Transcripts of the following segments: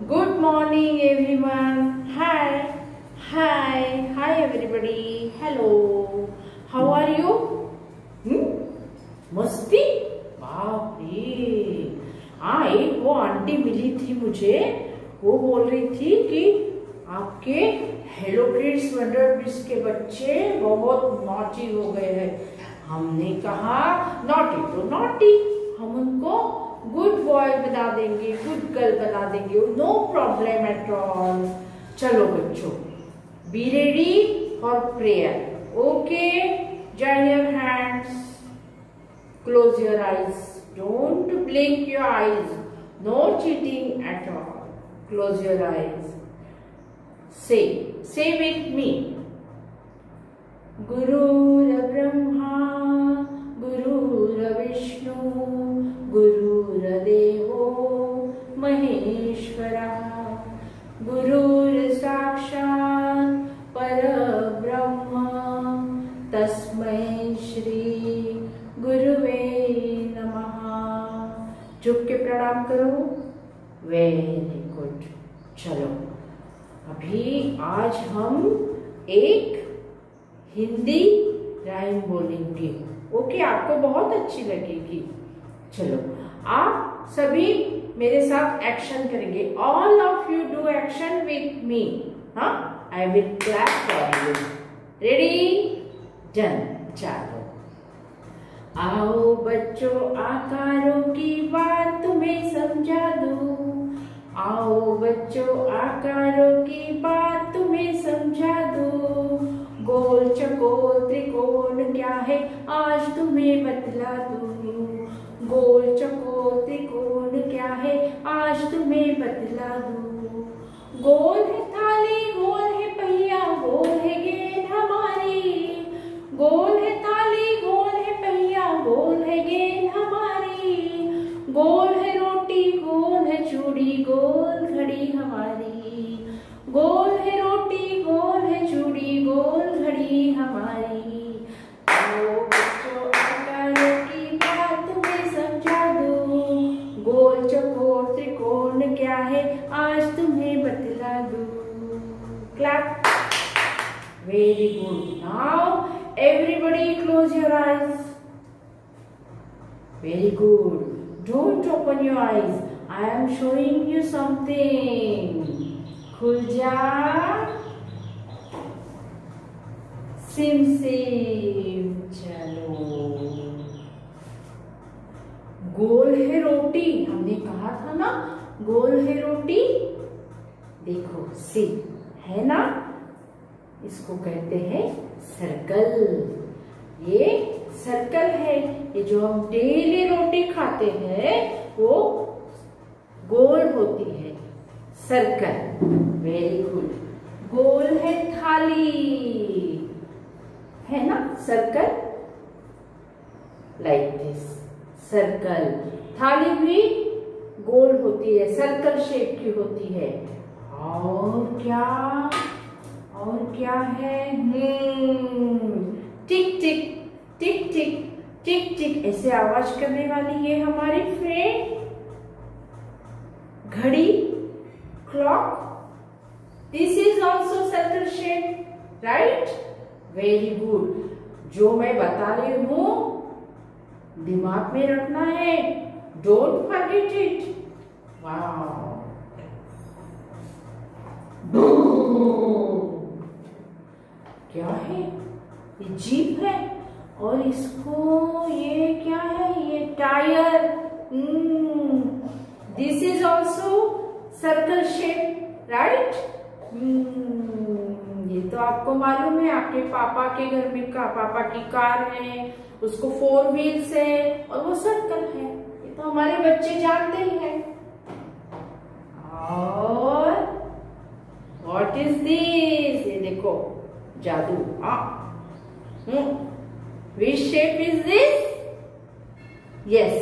Good morning everyone. Hi everybody. Hello. How are you? मस्ती? बाप रे। हाँ, एक वो आंटी मिली थी मुझे, वो बोल रही थी कि आपके हेलो किड्स वंडर ब्रिज के बच्चे बहुत नॉटी हो गए हैं। हमने कहा नॉटी तो नॉटी, हम उनको गुड बॉय बना देंगे, गुड गर्ल बना देंगे, नो प्रॉब्लम एट ऑल। चलो बच्चों, be ready for prayer. Okay, join your hands, close your eyes, don't blink your eyes, no cheating at all, close your eyes. Say with me, गुरुर् ब्रह्मा गुरुर् विष्णु गुरुर्देवो महेश्वरः, गुरुर् साक्षात् परब्रह्म, तस्मै श्री गुरुवे नमः। झुक के प्रणाम करो। Very good. चलो, अभी आज हम एक हिंदी राइम बोलेंगे। ओके, आपको बहुत अच्छी लगेगी। चलो, आप सभी मेरे साथ एक्शन करेंगे। All of you do action with me. हाँ, I will clap for you. Ready, done. चलो, आओ बच्चों, आकारों की बात तुम्हें समझा दूं। आओ बच्चों, आकारों की बात तुम्हें समझा दूं। गोल चकोर त्रिकोण क्या है आज तुम्हें बतला दूं। गोल चकोर त्रिकोण क्या है आज तुम्हें बतला दूं। गोल है थाली, गोल है पहिया, गोल है गेंद हमारी। गोल है थाली, गोल है पहिया, गोल है गेंद हमारी। गोल है रोटी, गोल है चूड़ी, गोल घड़ी हमारी। गोल है रोटी, गोल है चूड़ी, गोल घड़ी हमारी। ओ बच्चों, आकारों की बात तुम्हें समझा दूं। गोल चकोर त्रिकोण क्या है आज तुम्हें बतला दूं। Clap. Very good. Now everybody close your eyes. Very good. Don't open your eyes, I am showing you something. खुल जा। SIM SIM. चलो, गोल है रोटी, हमने कहा था ना, गोल है रोटी। देखो, सी है ना, इसको कहते हैं सर्कल। ये सर्कल है। ये जो हम डेली रोटी खाते हैं वो गोल होती है, सर्कल। Very good. गोल है थाली, है ना, सर्कल, लाइक दिस, सर्कल। थाली भी गोल होती है, सर्कल शेप की होती है। और क्या है? टिक टिक टिक टिक टिक टिक ऐसे आवाज करने वाली ये हमारी फ्रेंड घड़ी, clock. This is also circle shape, right? Very good. जो मैं बता रही हूं दिमाग में रखना है, डोंट फॉरगेट इट। वाओ। क्या है? ये जीप है, और इसको ये क्या है? ये tyre. This is also circle shape, right? ये तो आपको मालूम है, आपके पापा के घर में पापा की कार है, उसको 4 व्हील्स है और वो सर्कल है। ये तो हमारे बच्चे जानते ही हैं। और व्हाट इज दिस? ये देखो, जादू। Which shape is this? Yes,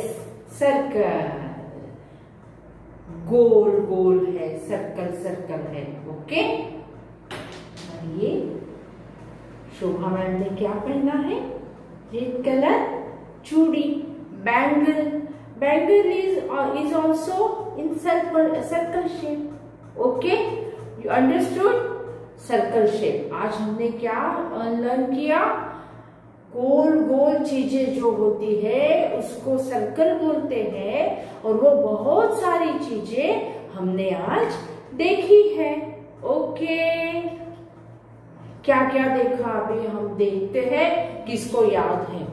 circle. गोल गोल है, सर्कल सर्कल है। ओके। ये शोभा मैम ने क्या पहना है? रेड कलर चूड़ी, bangle. Bangle is also in circle shape, okay, you understood? Circle shape. आज हमने क्या लर्न किया? गोल गोल चीजें जो होती है उसको सर्कल बोलते हैं, और वो बहुत सारी चीजें हमने आज देखी है। ओके, क्या क्या देखा? अभी हम देखते हैं किसको याद है।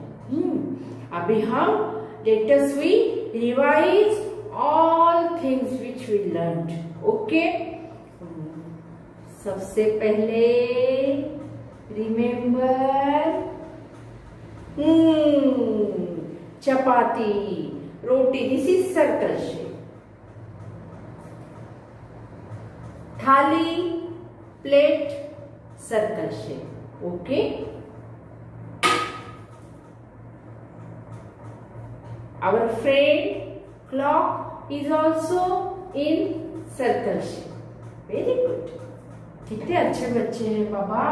अभी हम let us we revise all things which we learned. Okay? सबसे पहले remember chapati, roti, this is circle shape. थाली, plate, circle shape. Okay? Our friend clock is also in circle shape. Very good. कितने अच्छे बच्चे हैं बाबा।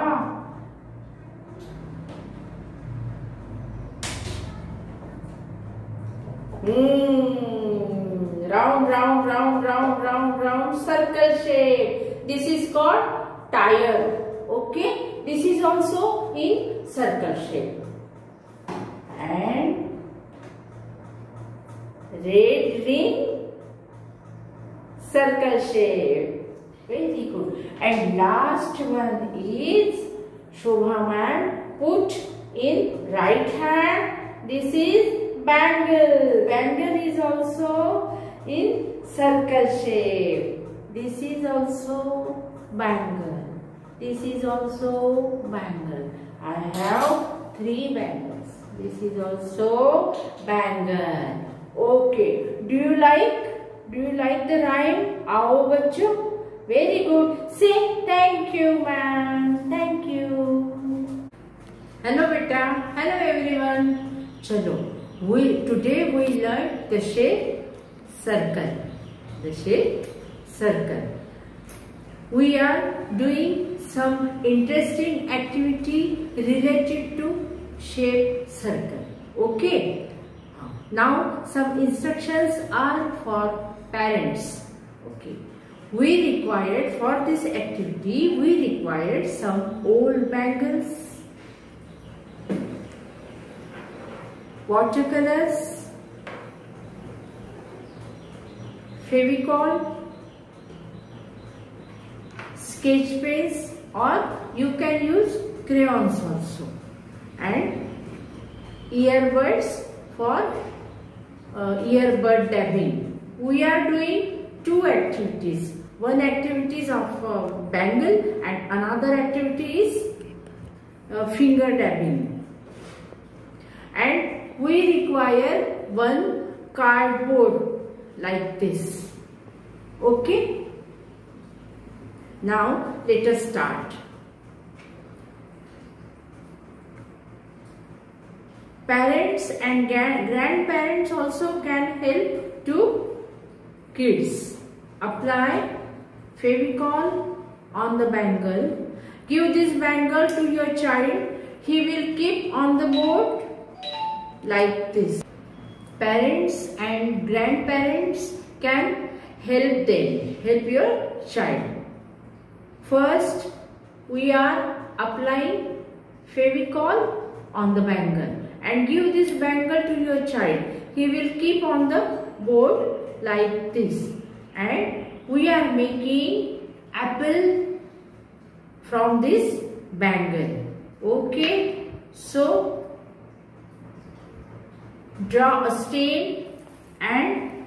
Round, round, round, round, round, round, circle shape. This is called tire. Okay. This is also in circle shape. And red ring, circle shape. Very good. And last one is Shobha ma'am put in right hand. This is bangle. Bangle is also in circle shape. This is also bangle. This is also bangle. I have 3 bangles. This is also bangle. Okay. Do you like the rhyme? आओ बच्चों. Very good. Say thank you, ma'am. Thank you. Hello, beta. Hello, everyone. चलो. Today we learned the shape circle. The shape circle. We are doing some interesting activity related to shape circle. Okay. Now some instructions are for parents. Okay. For this activity we required some old bangles, watercolors, Fevicol, sketch pens, or you can use crayons also, and earbuds for earbud dabbing. We are doing 2 activities. One activity is of bangle and another activity is finger dabbing. And we require one cardboard like this. Okay? Now let us start. Parents and grandparents also can help to kids. Apply Fevicol on the bangle. Give this bangle to your child. He will keep on the board like this. Parents and grandparents can help your child. First, we are applying Fevicol on the bangle and give this bangle to your child. He will keep on the board like this. And we are making apple from this bangle. Okay, so draw a stem and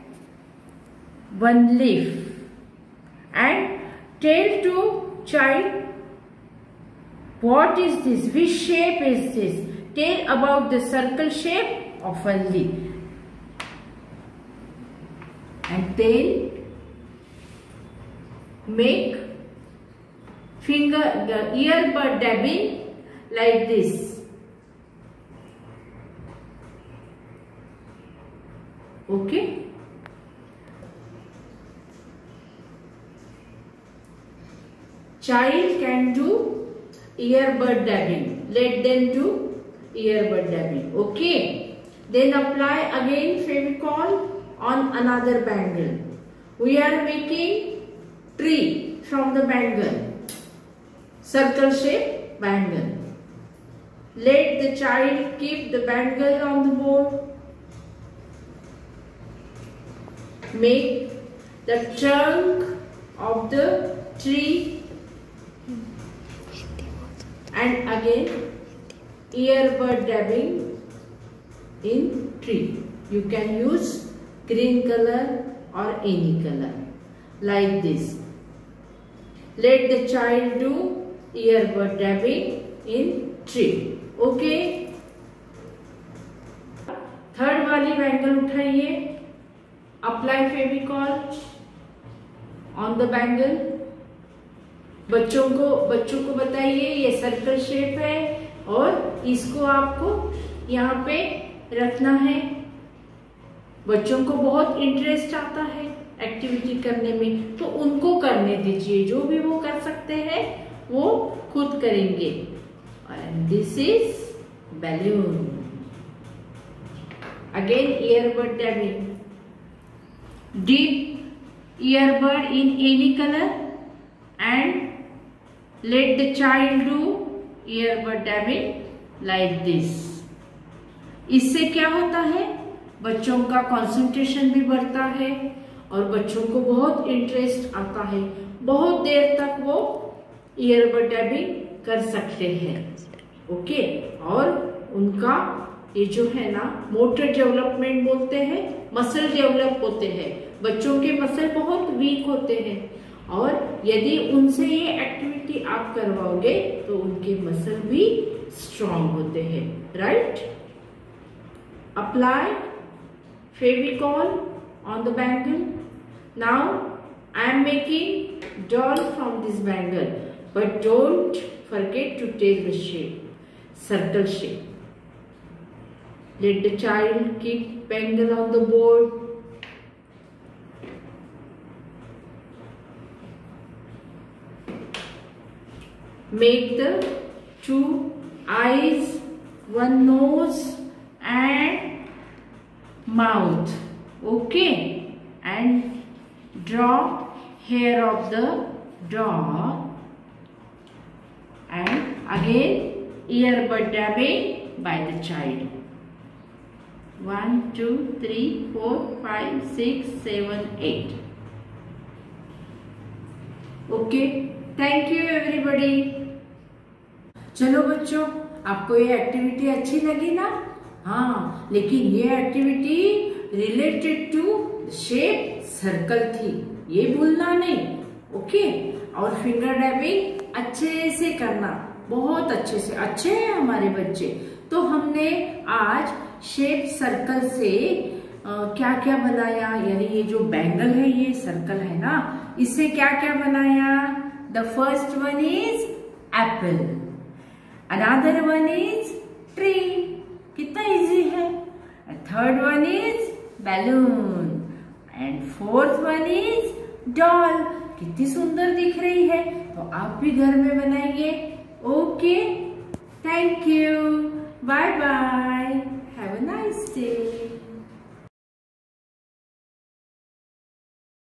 one leaf and tell to child, what is this? Which shape is this? Tell about the circle shape of a leaf. And then make the earbud dabbing like this. Okay. Child can do earbud dabbing. Let them do earbud dabbing. Okay. Then apply again Fevicol on another bangle. We are making tree from the bangle. Circle shape bangle. Let the child keep the bangle on the board. Make the trunk of the tree and again earbud dabbing in tree. You can use green color or any color like this. Let the child do earbud dabbing in tree. Okay. Third वाली bangle उठाइए. Apply Fevicol on the bangle. बच्चों को बताइए ये circle shape है और इसको आपको यहाँ पे रखना है. बच्चों को बहुत इंटरेस्ट आता है एक्टिविटी करने में, तो उनको करने दीजिए. जो भी वो कर सकते हैं वो खुद करेंगे. And this is balloon. Again earbud डैबिंग. Dip earbud in any color and let the child do earbud dabbing like this. इससे क्या होता है, बच्चों का कंसंट्रेशन भी बढ़ता है और बच्चों को बहुत इंटरेस्ट आता है. बहुत देर तक वो ईयरबड डैबिंग कर सकते हैं. ओके. और उनका ये जो है ना मोटर डेवलपमेंट बोलते हैं, मसल डेवलप होते हैं. बच्चों के मसल बहुत वीक होते हैं और यदि उनसे ये एक्टिविटी आप करवाओगे तो उनके मसल भी स्ट्रॉन्ग होते हैं. Right. Apply Fevicol on the bangle. Now I am making doll from this bangle, but don't forget to take the shape, circle shape. Let the child keep bangle on the board. Make the two eyes, one nose and mouth. Okay. And draw hair of the dog. And again earbud dabbing by the child. 1, 2, 3, 4, 5, 6, 7, 8. Okay. Thank you everybody. चलो बच्चों, आपको ये activity अच्छी लगी ना? हाँ, लेकिन ये activity related to shape circle थी, ये भूलना नहीं. ओके. और फिंगर डैबिंग अच्छे से करना, बहुत अच्छे से. अच्छे हैं हमारे बच्चे. तो हमने आज शेप सर्कल से क्या क्या बनाया, यानी ये जो बैंगल है ये सर्कल है ना, इससे क्या क्या बनाया. The first one is Apple, another one is tree. कितना इजी है. Third one is balloon and fourth one is doll. कितनी सुंदर दिख रही है. तो आप भी घर में बनाइए. Okay. Thank you. Bye bye. Have a nice day.